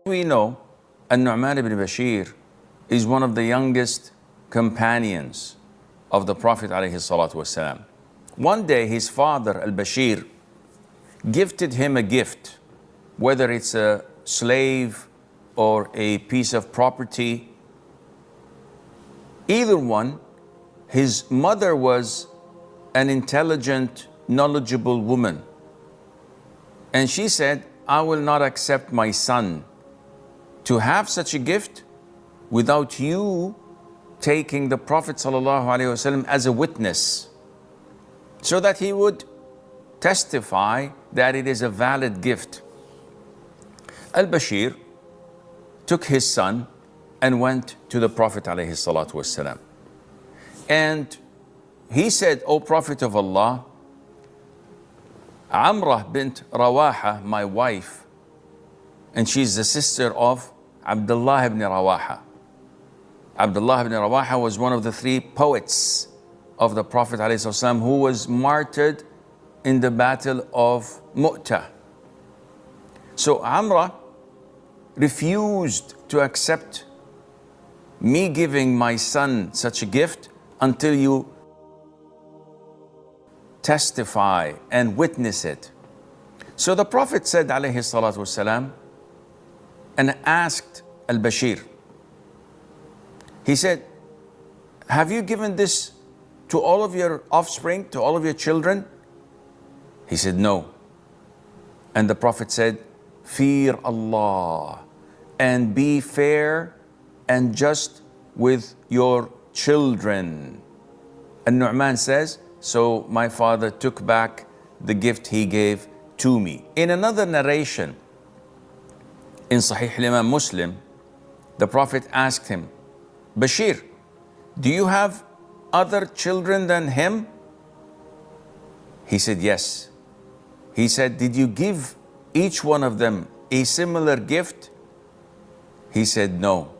We know An-Nu'man ibn Bashir is one of the youngest companions of the Prophet ﷺ. One day his father Al-Bashir gifted him a gift, whether it's a slave or a piece of property, either one. His mother was an intelligent, knowledgeable woman, and she said, I will not accept my son to have such a gift without you taking the Prophet ﷺ as a witness, so that he would testify that it is a valid gift. Al-Bashir took his son and went to the Prophet ﷺ. And he said, O Prophet of Allah, Amrah bint Rawaha, my wife, and she's the sister of Abdullah ibn Rawaha. Abdullah ibn Rawaha was one of the three poets of the Prophet ﷺ who was martyred in the battle of Mu'tah. So Amrah refused to accept me giving my son such a gift until you testify and witness it. So the Prophet said, alayhi salatu wasalam, and asked Al-Bashir, he said, have you given this to all of your offspring, to all of your children? He said, no. And the Prophet said, fear Allah and be fair and just with your children. And Nu'man says, so my father took back the gift he gave to me. In another narration, in Sahih Imam Muslim, the Prophet asked him, Bashir, do you have other children than him? He said, yes. He said, did you give each one of them a similar gift? He said, no.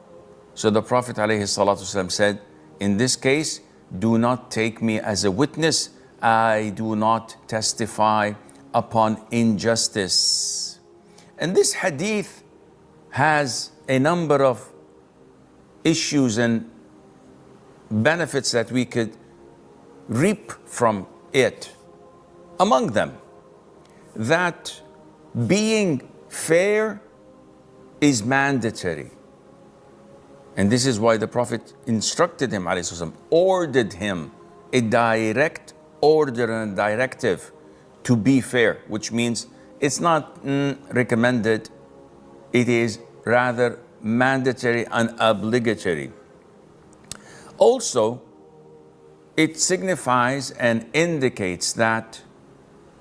So the Prophet ﷺ said, in this case, do not take me as a witness. I do not testify upon injustice. And this hadith has a number of issues and benefits that we could reap from it. Among them, that being fair is mandatory. And this is why the Prophet instructed him, ordered him a direct order and directive to be fair, which means it's not recommended, it is rather mandatory and obligatory. Also, it signifies and indicates that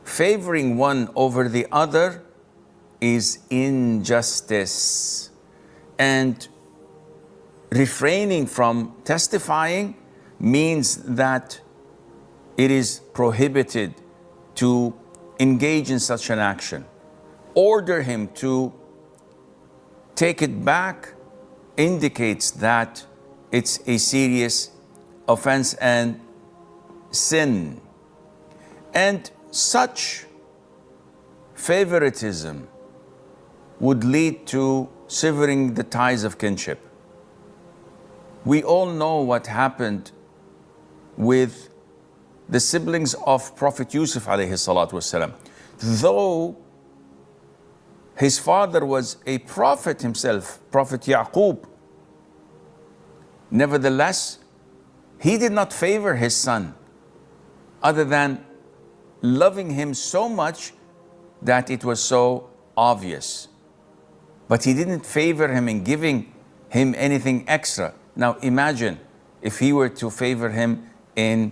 favoring one over the other is injustice, and refraining from testifying means that it is prohibited to engage in such an action. Order him to take it back indicates that it's a serious offense and sin. And such favoritism would lead to severing the ties of kinship. We all know what happened with the siblings of Prophet Yusuf alayhi salatu wasalam. Though his father was a prophet himself, Prophet Yaqub, nevertheless, he did not favor his son other than loving him so much that it was so obvious. But he didn't favor him in giving him anything extra. Now imagine if he were to favor him in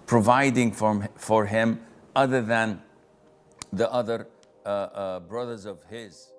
providing for him other than the other brothers of his.